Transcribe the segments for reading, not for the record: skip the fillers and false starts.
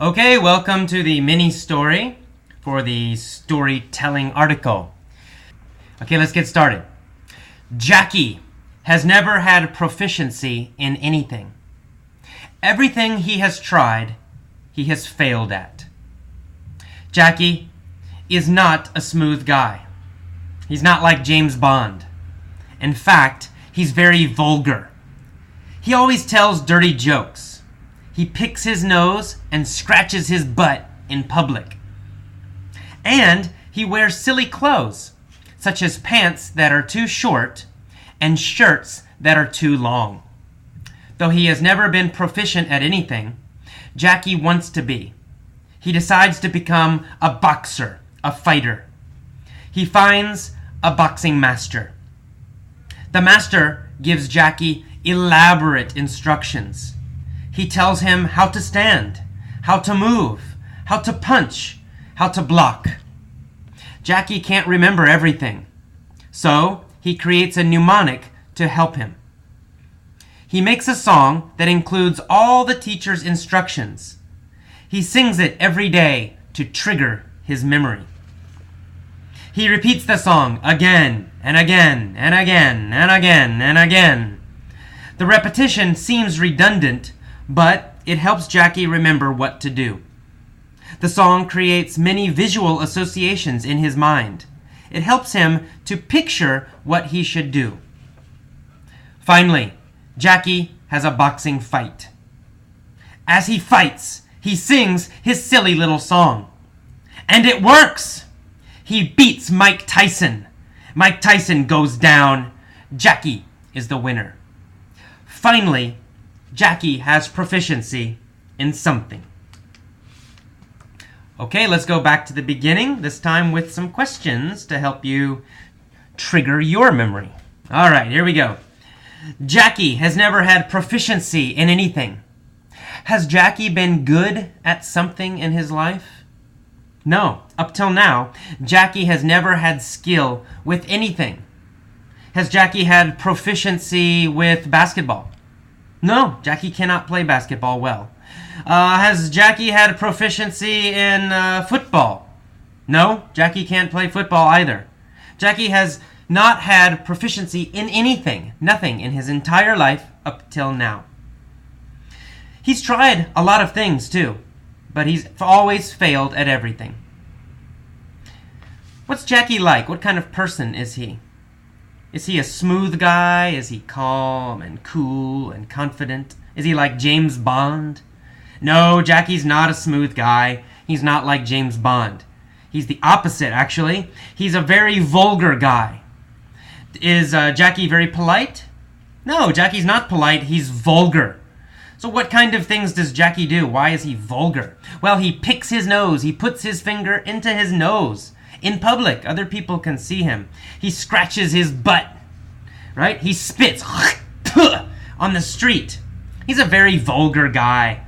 Okay, welcome to the mini story for the storytelling article. Okay, let's get started. Jackie has never had proficiency in anything. Everything he has tried, he has failed at. Jackie is not a smooth guy. He's not like James Bond. In fact, he's very vulgar. He always tells dirty jokes. He picks his nose and scratches his butt in public. And he wears silly clothes, such as pants that are too short and shirts that are too long. Though he has never been proficient at anything, Jackie wants to be. He decides to become a boxer, a fighter. He finds a boxing master. The master gives Jackie elaborate instructions. He tells him how to stand, how to move, how to punch, how to block. Jackie can't remember everything, so he creates a mnemonic to help him. He makes a song that includes all the teacher's instructions. He sings it every day to trigger his memory. He repeats the song again and again and again and again and again. The repetition seems redundant, but it helps Jackie remember what to do. The song creates many visual associations in his mind. It helps him to picture what he should do. Finally, Jackie has a boxing fight. As he fights, he sings his silly little song. And it works! He beats Mike Tyson. Mike Tyson goes down. Jackie is the winner. Finally, Jackie has proficiency in something. Okay, let's go back to the beginning, this time with some questions to help you trigger your memory. All right, here we go. Jackie has never had proficiency in anything. Has Jackie been good at something in his life? No, up till now, Jackie has never had skill with anything. Has Jackie had proficiency with basketball? No, Jackie cannot play basketball well. Has Jackie had proficiency in football? No, Jackie can't play football either. Jackie has not had proficiency in anything, nothing in his entire life up till now. He's tried a lot of things too, but he's always failed at everything. What's Jackie like? What kind of person is he? Is he a smooth guy? Is he calm and cool and confident? Is he like James Bond? No, Jackie's not a smooth guy. He's not like James Bond. He's the opposite, actually. He's a very vulgar guy. Is Jackie very polite? No, Jackie's not polite. He's vulgar. So what kind of things does Jackie do? Why is he vulgar? Well, he picks his nose. He puts his finger into his nose. In public, other people can see him. He scratches his butt, right? He spits on the street. He's a very vulgar guy.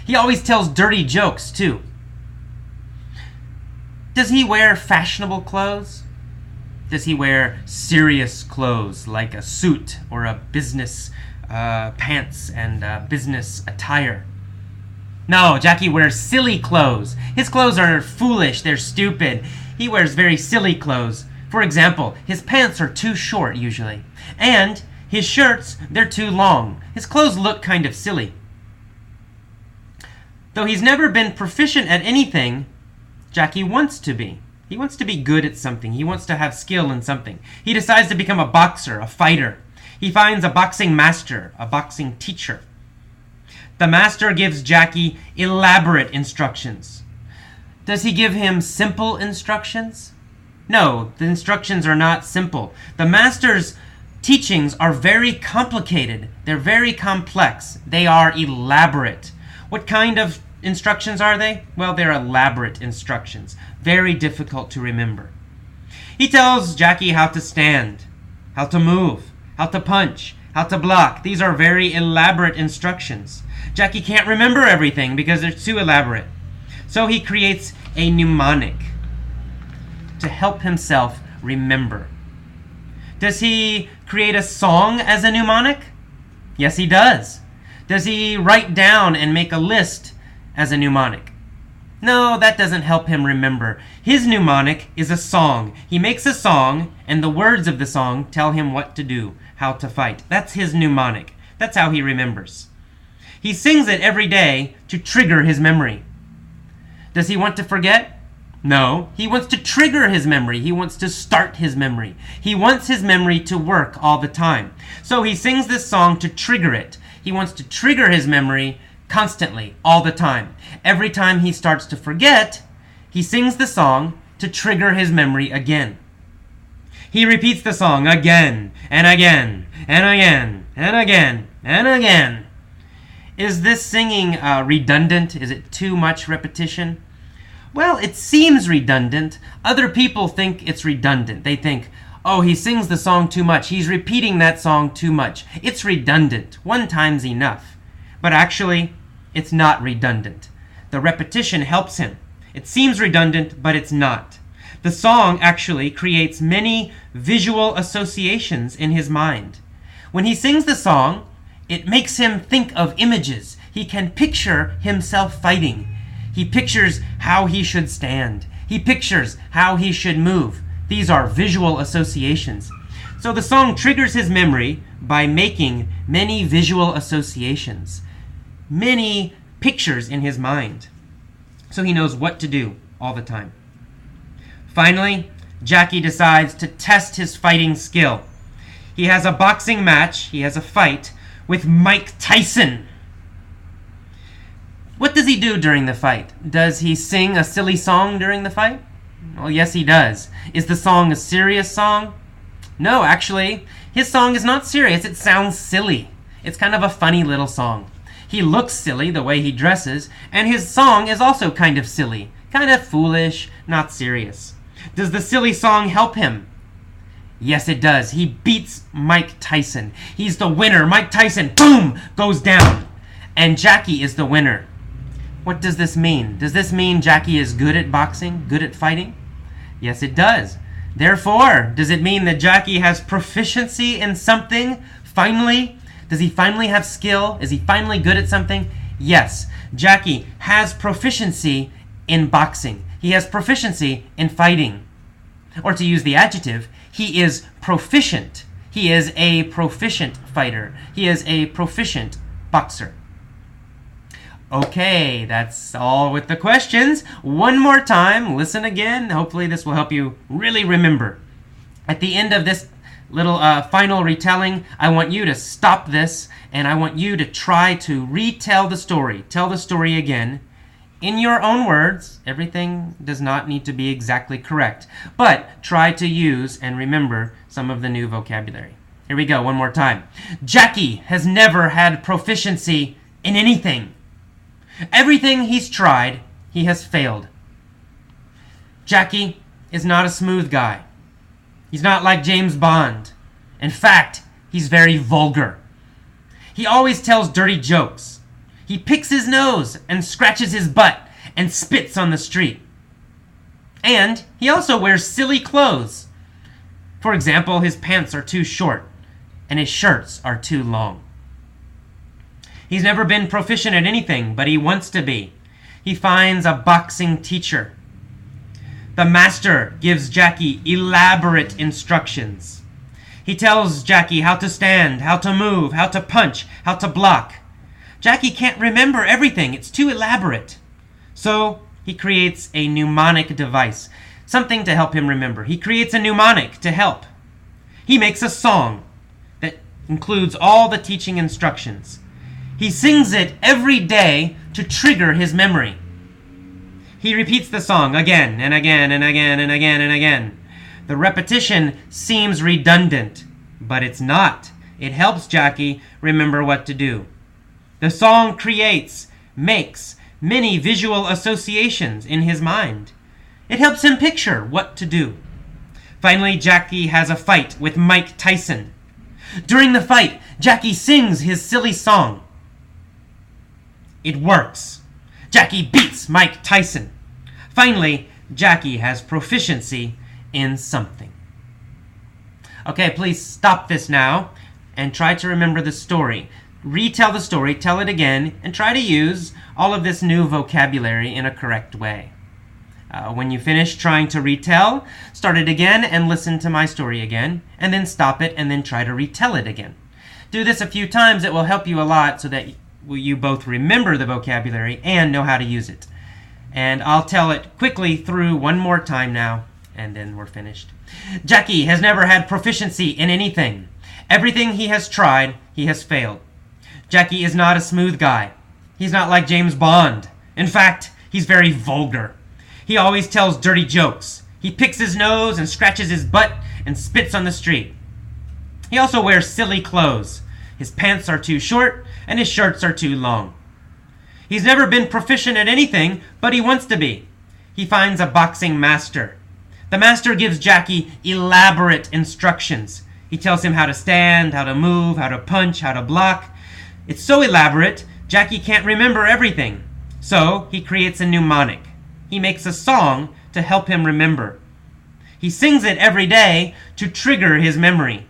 He always tells dirty jokes, too. Does he wear fashionable clothes? Does he wear serious clothes like a suit or a business pants and business attire? No, Jackie wears silly clothes. His clothes are foolish. They're stupid. He wears very silly clothes. For example, his pants are too short usually. And his shirts, they're too long. His clothes look kind of silly. Though he's never been proficient at anything, Jackie wants to be. He wants to be good at something. He wants to have skill in something. He decides to become a boxer, a fighter. He finds a boxing master, a boxing teacher. The master gives Jackie elaborate instructions. Does he give him simple instructions? No, the instructions are not simple. The master's teachings are very complicated. They're very complex. They are elaborate. What kind of instructions are they? Well, they're elaborate instructions. Very difficult to remember. He tells Jackie how to stand, how to move, how to punch, how to block. These are very elaborate instructions. Jackie can't remember everything because they're too elaborate. So he creates a mnemonic to help himself remember. Does he create a song as a mnemonic? Yes, he does. Does he write down and make a list as a mnemonic. No, that doesn't help him remember. His mnemonic is a song. He makes a song, and the words of the song tell him what to do, how to fight. That's his mnemonic. That's how he remembers. He sings it every day to trigger his memory. Does he want to forget? No, he wants to trigger his memory. He wants to start his memory. He wants his memory to work all the time. So he sings this song to trigger it. He wants to trigger his memory constantly, all the time. Every time he starts to forget, he sings the song to trigger his memory again. He repeats the song again and again and again and again and again. Is this singing redundant? Is it too much repetition? Well, it seems redundant. Other people think it's redundant. They think, oh, he sings the song too much. He's repeating that song too much. It's redundant. One time's enough. But actually, it's not redundant. The repetition helps him. It seems redundant, but it's not. The song actually creates many visual associations in his mind. When he sings the song, it makes him think of images. He can picture himself fighting. He pictures how he should stand. He pictures how he should move. These are visual associations. So the song triggers his memory by making many visual associations, many pictures in his mind. So he knows what to do all the time. Finally, Jackie decides to test his fighting skill. He has a boxing match, he has a fight with Mike Tyson. What does he do during the fight? Does he sing a silly song during the fight? Well, yes, he does. Is the song a serious song? No, actually, his song is not serious. It sounds silly. It's kind of a funny little song. He looks silly the way he dresses, and his song is also kind of silly, kind of foolish, not serious. Does the silly song help him? Yes, it does. He beats Mike Tyson. He's the winner. Mike Tyson, boom, goes down. And Jackie is the winner. What does this mean? Does this mean Jackie is good at boxing, good at fighting? Yes, it does. Therefore, does it mean that Jackie has proficiency in something? Finally? Does he finally have skill? Is he finally good at something? Yes, Jackie has proficiency in boxing. He has proficiency in fighting. Or to use the adjective, he is proficient. He is a proficient fighter. He is a proficient boxer. Okay, that's all with the questions. One more time, listen again. Hopefully this will help you really remember. At the end of this little final retelling, I want you to stop this, and I want you to try to retell the story. Tell the story again in your own words. Everything does not need to be exactly correct, but try to use and remember some of the new vocabulary. Here we go, one more time. Jackie has never had proficiency in anything. Everything he's tried, he has failed. Jackie is not a smooth guy. He's not like James Bond. In fact, he's very vulgar. He always tells dirty jokes. He picks his nose and scratches his butt and spits on the street. And he also wears silly clothes. For example, his pants are too short and his shirts are too long. He's never been proficient at anything, but he wants to be. He finds a boxing teacher. The master gives Jackie elaborate instructions. He tells Jackie how to stand, how to move, how to punch, how to block. Jackie can't remember everything. It's too elaborate. So he creates a mnemonic device, something to help him remember. He creates a mnemonic to help. He makes a song that includes all the teaching instructions. He sings it every day to trigger his memory. He repeats the song again and again and again and again and again. The repetition seems redundant, but it's not. It helps Jackie remember what to do. The song makes many visual associations in his mind. It helps him picture what to do. Finally, Jackie has a fight with Mike Tyson. During the fight, Jackie sings his silly song. It works. Jackie beats Mike Tyson. Finally, Jackie has proficiency in something. Okay, please stop this now and try to remember the story. retell the story, tell it again, and try to use all of this new vocabulary in a correct way. When you finish trying to retell, start it again and listen to my story again, and then stop it and then try to retell it again. Do this a few times. It will help you a lot so that you both remember the vocabulary and know how to use it. And I'll tell it quickly through one more time now, and then we're finished. Jackie has never had proficiency in anything. Everything he has tried, he has failed. Jackie is not a smooth guy. He's not like James Bond. In fact, he's very vulgar. He always tells dirty jokes. He picks his nose and scratches his butt and spits on the street. He also wears silly clothes. His pants are too short and his shirts are too long. He's never been proficient at anything, but he wants to be. He finds a boxing master. The master gives Jackie elaborate instructions. He tells him how to stand, how to move, how to punch, how to block. It's so elaborate, Jackie can't remember everything. So he creates a mnemonic. He makes a song to help him remember. He sings it every day to trigger his memory.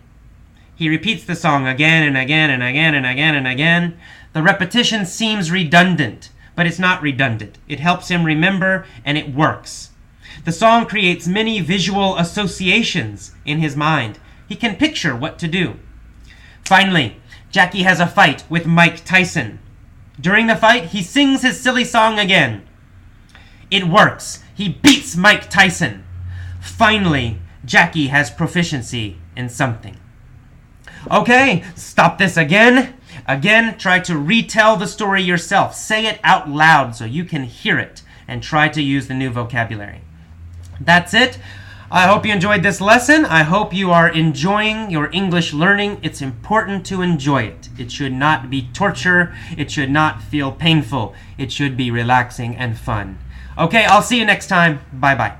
He repeats the song again and again and again and again and again. The repetition seems redundant, but it's not redundant. It helps him remember, and it works. The song creates many visual associations in his mind. He can picture what to do. Finally, Jackie has a fight with Mike Tyson. During the fight, he sings his silly song again. It works. He beats Mike Tyson. Finally, Jackie has proficiency in something. Okay, stop this again. Again, try to retell the story yourself. Say it out loud so you can hear it, and try to use the new vocabulary. That's it. I hope you enjoyed this lesson. I hope you are enjoying your English learning. It's important to enjoy it. It should not be torture. It should not feel painful. It should be relaxing and fun. Okay, I'll see you next time. Bye-bye.